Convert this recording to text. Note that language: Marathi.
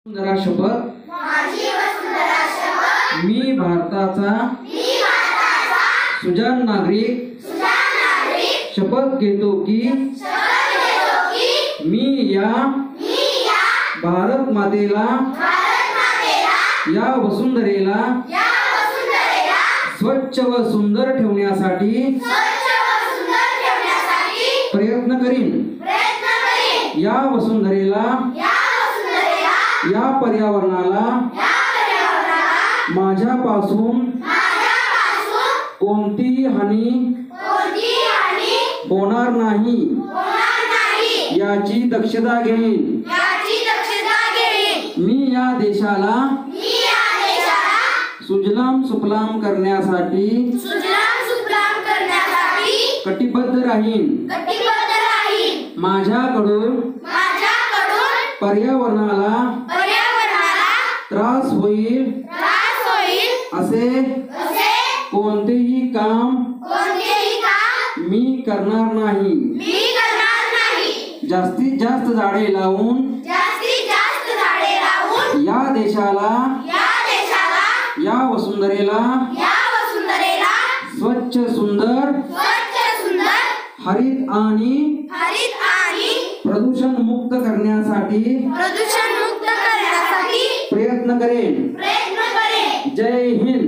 वसुंधरा शपथ मी भारताचा सुजाण नागरिक शपथ घेतो की मी या भारत मातेला या वसुंधरेला स्वच्छ व सुंदर ठेवण्यासाठी प्रयत्न करीन। या वसुंधरेला या पर्यावरणाला माझ्यापासून कोणतीही हानी होणार नाही याची दक्षता घेईन। मी या देशाला सुजलाम सुफलाम करण्यासाठी कटिबद्ध राहीन। माझ्याकडून पर्यावरणाला त्रास होईल असे कोणतेही काम मी करणार नाही। जास्तीत जास्त झाडे लावून या देशाला या वसुंधरेला स्वच्छ सुंदर हरित आणि प्रदूषण मुक्त करण्यासाठी प्रयत्न करेन। जय हिंद।